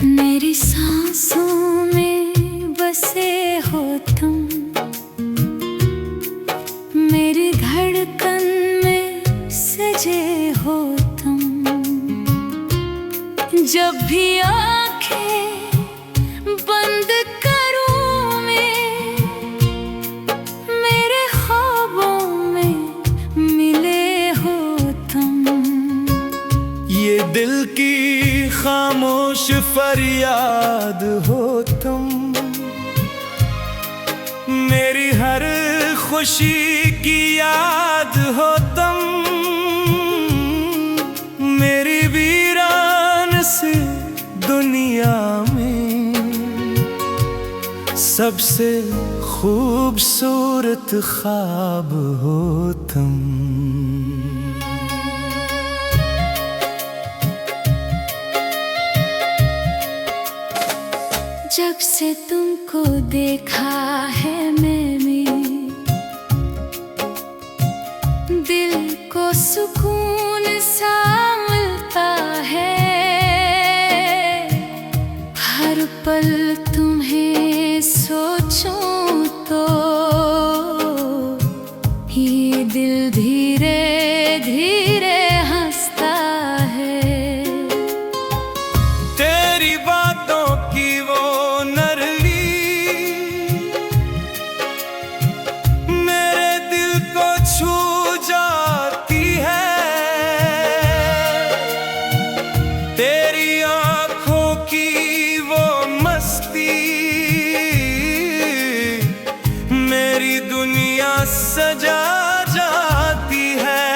मेरी सांसों में बसे हो तुम, मेरी धड़कन में सजे हो तुम। जब भी आंखें बंद करूं मैं, मेरे ख्वाबों में मिले हो तुम। ये दिल की खामोश फरियाद हो तुम, मेरी हर खुशी की याद हो तुम। मेरी वीरान सी दुनिया में सबसे खूबसूरत ख्वाब हो तुम। जब से तुमको देखा है मैंने, दिल को सुकून सा मिलता है। हर पल तुम्हें सोचूं तो ये दिल धीरे धीरे हंसता है। तेरी बातों की वो नरमी मेरे दिल को छू जाती है। तेरी आंखों की वो मस्ती मेरी दुनिया सजा जाती है।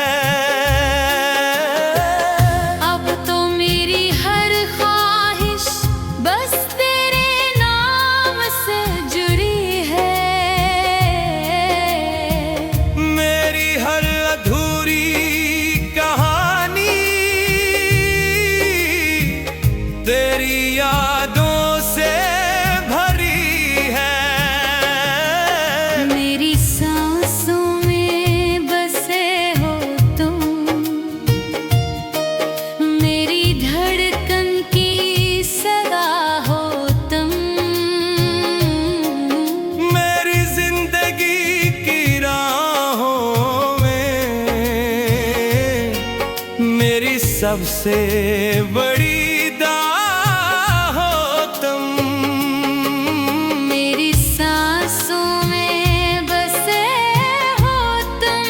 अब तो मेरी हर ख्वाहिश बस तेरे नाम से जुड़ी है। मेरी हर अधूरी कहानी तेरी यादों से भरी है। मेरी सांसों में बसे हो तुम, मेरी धड़कन की सदा हो तुम। मेरी जिंदगी की राहों में मेरी सबसे बड़ी दाह हो तुम। मेरी सांसों में बसे हो तुम,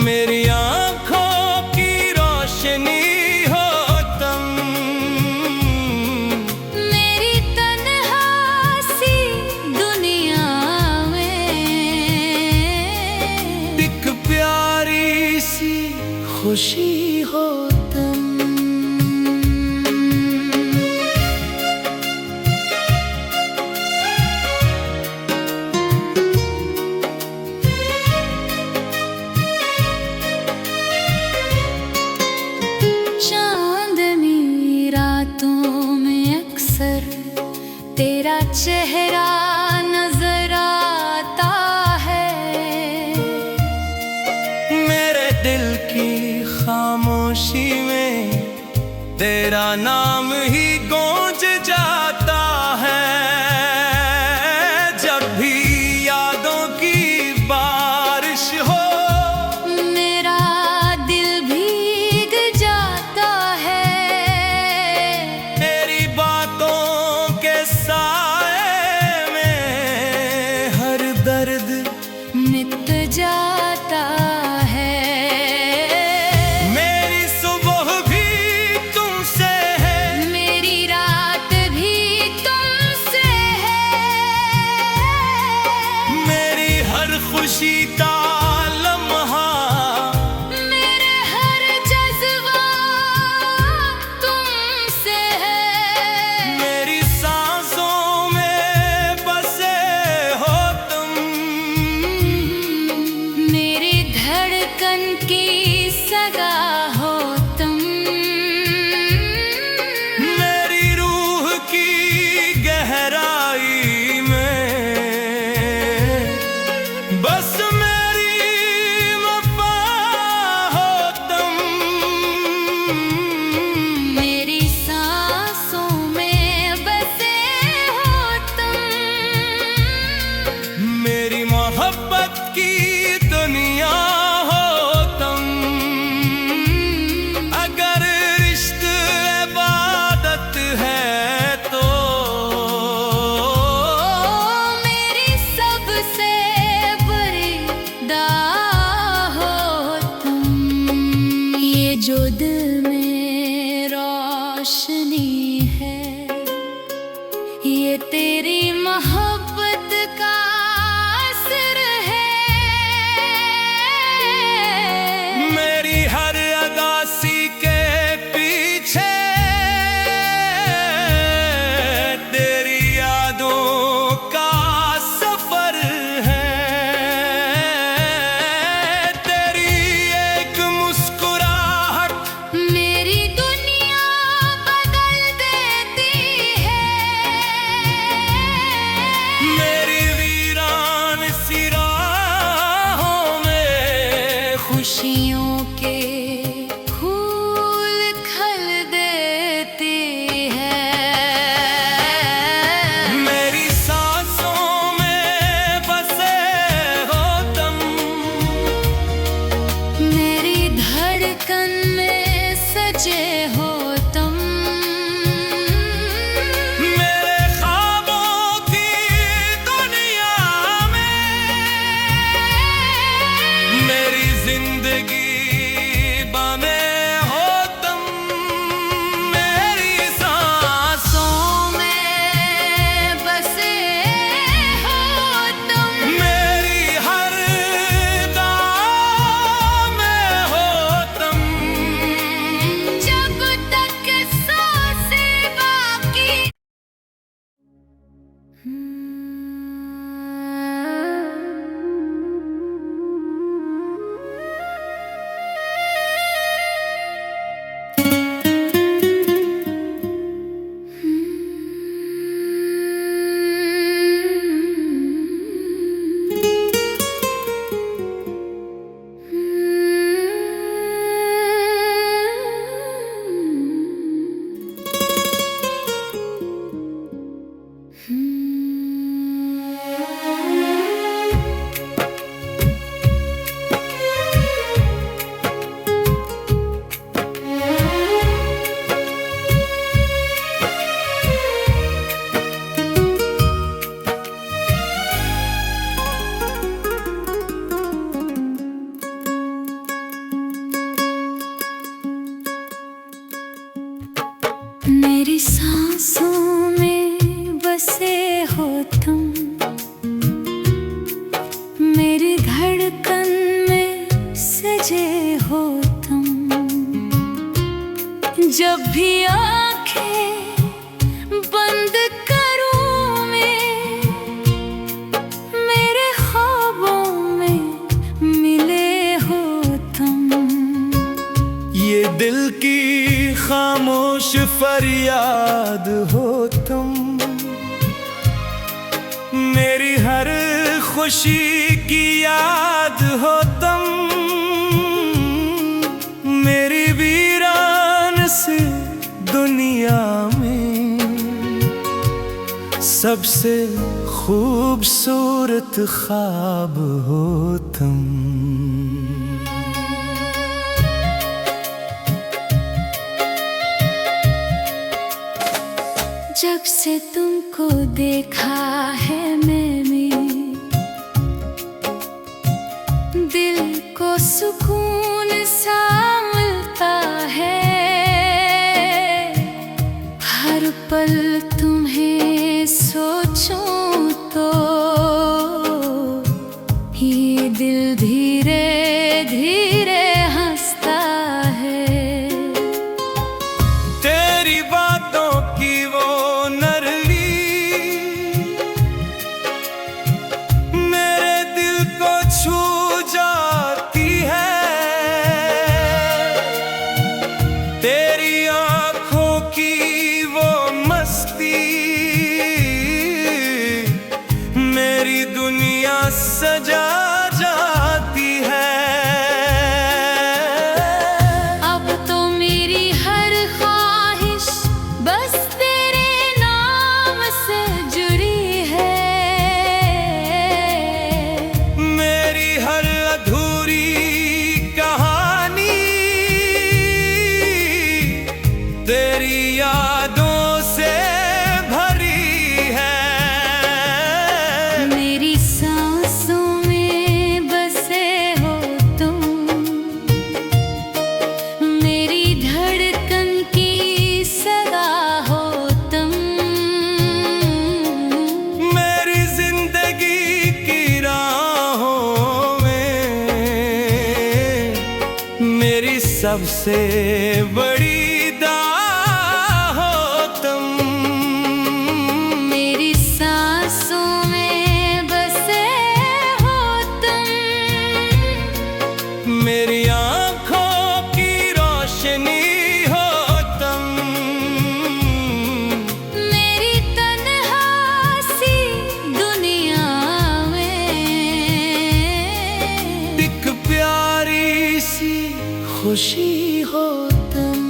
मेरी आंखों की रोशनी हो तुम। मेरी तन्हा सी दुनिया में एक प्यारी सी खुशी हो तुम। चांदनी रातों में अक्सर तेरा चेहरा नजर आता है। मेरे दिल की खामोशी में तेरा नाम ही गूंज जाता है। जब भी यादों की बारिश हो मेरा दिल भीग जाता है। तेरी बातों के साए ये तेरी मोहब्बत का असर है। मेरी हर अगासी के पीछे तेरी यादों का सफर है। तेरी एक मुस्कुराहट मेरी दुनिया बदल देती है। मेरी वीरान सी राहों में खुशियों के फूल खिल देती है। मेरी सांसों में बसे हो तुम। मेरी धड़कन में सजे हो तुम। मेरे ख्वाबों की दुनिया में मेरी जिंदगी बने हो तुम। मेरी सांसों में बसे हो तुम। मेरी हर दाव में हो तुम। जब तक सांसें बाकी। मेरी सांसों में बसे हो तुम। मेरी धड़कन में सजे हो तुम। जब भी आंखें बंद करूं मैं, मेरे ख्वाबों में मिले हो तुम। ये दिल की खामोश फरियाद हो तुम। मेरी हर खुशी की याद हो तुम। मेरी वीरान सी दुनिया में सबसे खूबसूरत ख्वाब हो तुम। जब से तुमको देखा है मैंने, दिल को सुकून सा मिलता है। हर पल तुम्हें सोचूं तो ये दिल धीरे धीरे हंसता है। तेरी बातों की वो नरमी मेरे दिल को छू जाती है। तेरी आंखों की वो मस्ती सबसे बड़ी दाह हो तुम। मेरी सांसों में बसे हो तुम, मेरी आँखों की रोशनी हो तुम। मेरी तन्हा सी दुनिया में एक प्यारी सी खुशी हो तुम।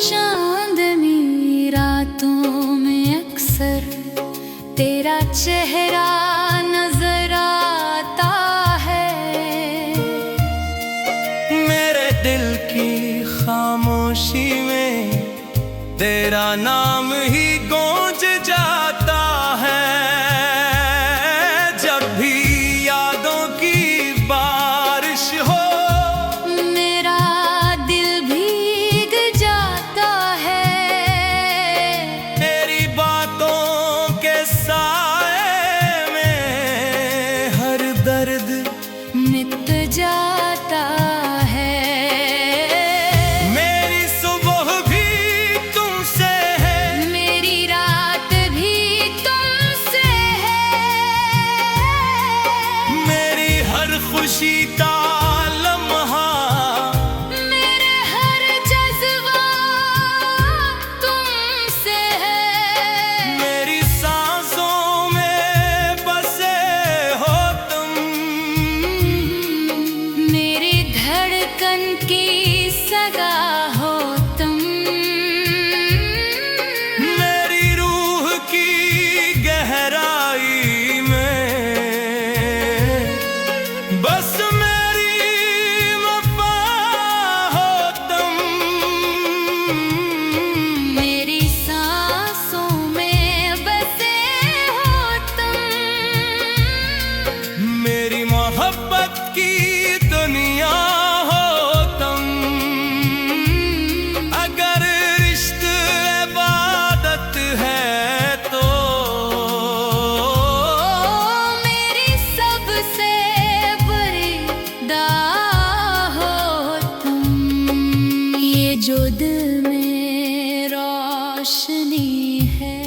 चांदनी रातों में अक्सर तेरा चेहरा नजर आता है। मेरे दिल की खामोशी में तेरा नाम ही गूंज जाता है। जब भी यादों की बारिश हो मेरा दिल भीग जाता है। तेरी बातों के साए में हर दर्द मिट जाता है। मेरी सुबह भी तुमसे है, मेरी रात भी तुमसे है। मेरी हर खुशी का लम्हा मेरे हर जज्बा तुमसे है। मेरी सांसों में बसे हो तुम। मेरी धड़कन की सगा हो तुम। मेरी रूह की गहराई में बस मेरी वफा हो तुम। मेरी सांसों में बसे हो तुम। मेरी मोहब्बत की दुनिया हो तुम। अगर रिश्ते इबादत है तो मेरी सबसे बड़ी दाह हो तुम। ये जो दिल में रोशनी है,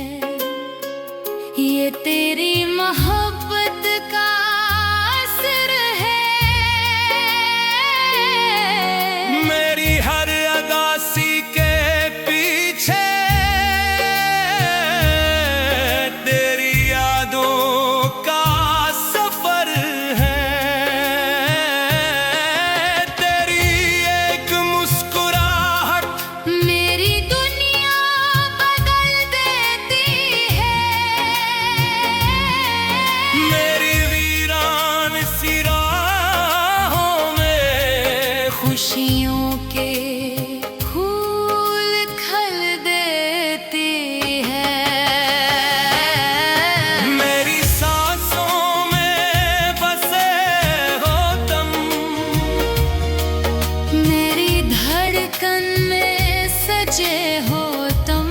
ये तेरी मोहब्बत का असर है। मेरी हर अगासी के पीछे तेरी यादों का सफर है। तेरी एक मुस्कुराहट मेरी दुनिया बदल देती है। मेरी वीरान सी राहों में खुशियों के फूल खिल देती है। मेरी सांसों में बसे हो तुम। मेरी धड़कन में सजे हो तुम।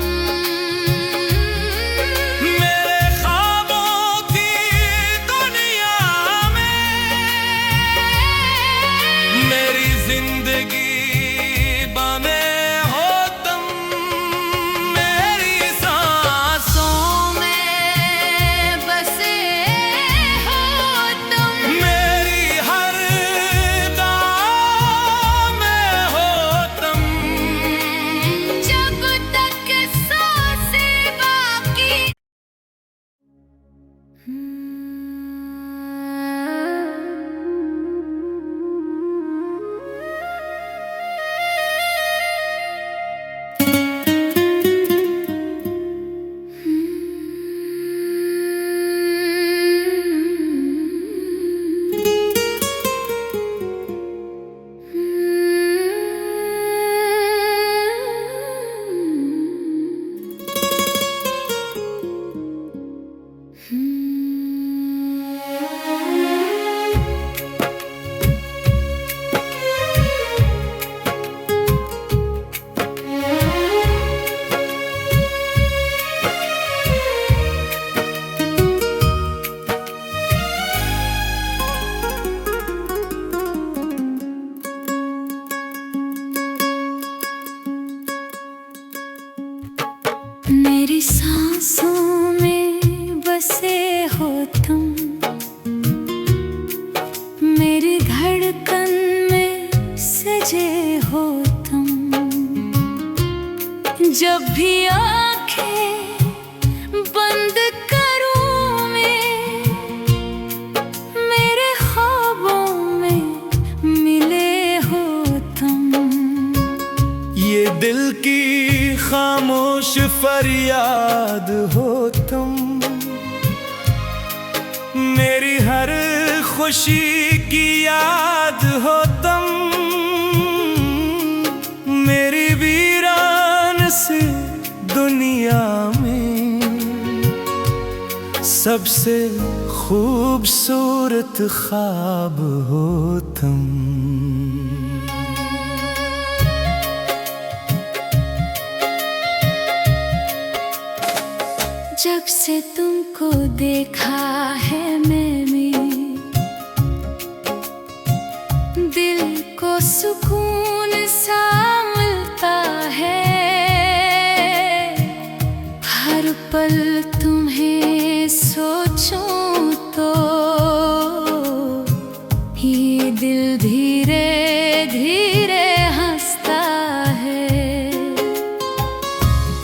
मेरे ख्वाबों की दुनिया में मेरी जिंदगी बने हो तुम। मेरी सांसों में बसे हो तुम। मेरी हर दाह में हो तुम। जब तक सांसें बाकी Hmm. भी आंखें बंद करूं मैं, मेरे ख्वाबों में मिले हो तुम। ये दिल की खामोश फरियाद हो तुम, मेरी हर खुशी की याद हो तुम। मेरी वीरान सी दुनिया में सबसे खूबसूरत ख्वाब हो तुम। जब से तुमको देखा है मैंने, दिल को सुकून सा मिलता है। हर पल तुम्हें सोचूं तो ये दिल धीरे धीरे हंसता है।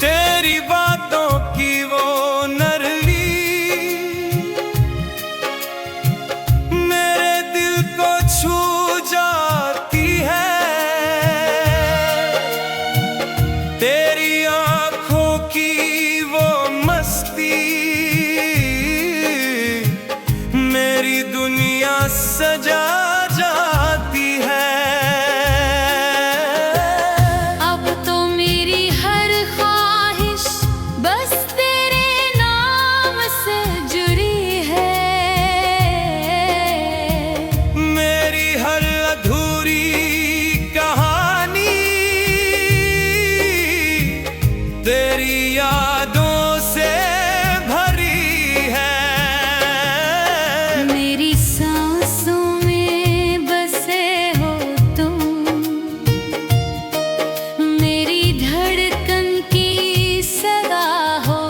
तेरी बातों की वो नरमी मेरे दिल को छू जाती है। तेरी आंखों की वो मस्ती मेरी दुनिया सजा जाती है। अब तो मेरी हर ख्वाहिश बस तेरे नाम से जुड़ी है। मेरी हर अधूरी कहानी तेरी यादों से भरी है। मेरी सांसों में बसे हो तुम, मेरी धड़कन की सदा हो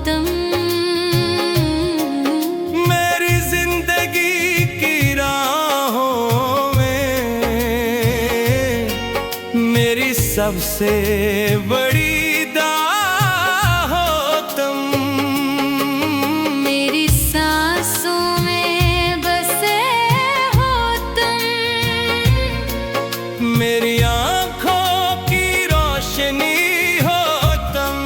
तुम। मेरी जिंदगी की राहों में मेरी सबसे बड़ी दाह हो तुम। मेरी सांसों में बसे हो तुम, मेरी आंखों की रोशनी हो तुम।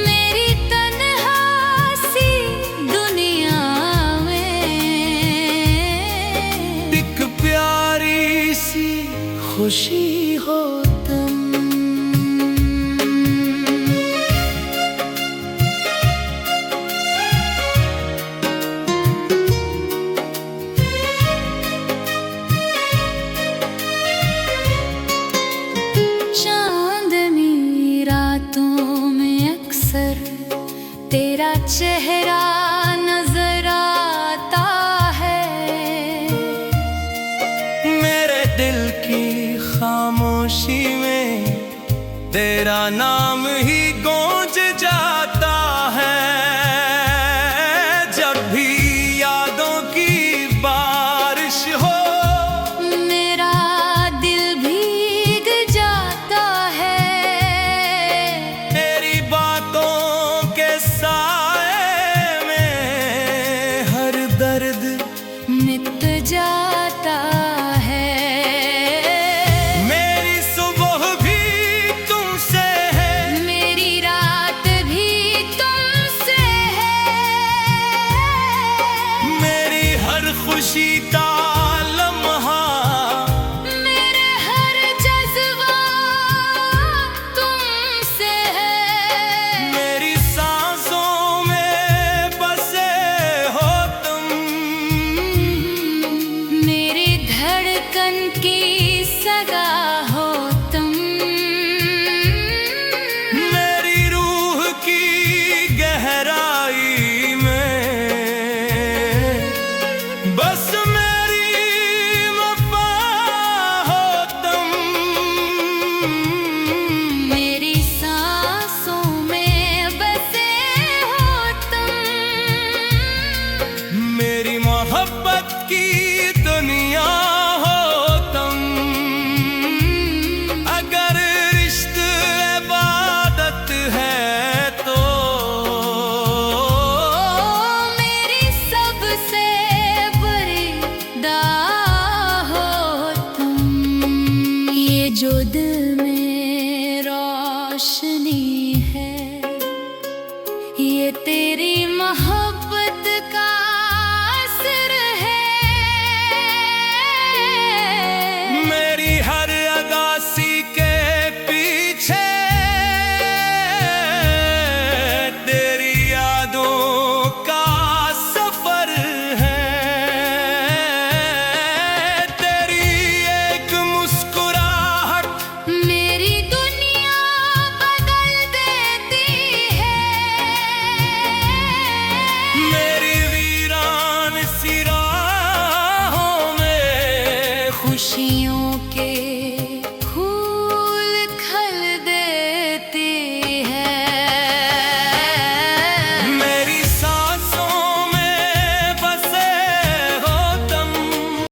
मेरी तन्हा सी दुनिया में एक प्यारी सी खुशी हो तुम। चांदनी रातों में अक्सर तेरा चेहरा नजर आता है। मेरे दिल की खामोशी में तेरा नाम ही गूंज जाता है। जब भी यादों की बारिश हो मेरा दिल भीग जाता है। तेरी बातों के साए में हर दर्द मिट जाता है। मेरी सुबह भी तुमसे है, मेरी रात भी तुमसे है। मेरी हर खुशी का लम्हा मेरे हर जज्बा तुमसे है। मेरी सांसों में बसे हो तुम। मेरी धड़कन की सगा हो तुम। मेरी रूह की गहराई में बस मेरी वफा हो तुम। मेरी सांसों में बसे हो तुम। मेरी मोहब्बत की दुनिया हो तुम। अगर रिश्ते ये तेरी मोहब्बत का असर है। मेरी हर अगासी के पीछे तेरी यादों का सफर है। तेरी एक मुस्कुराहट मेरी दुनिया बदल देती है। मेरी वीरान सी राहों में खुशियों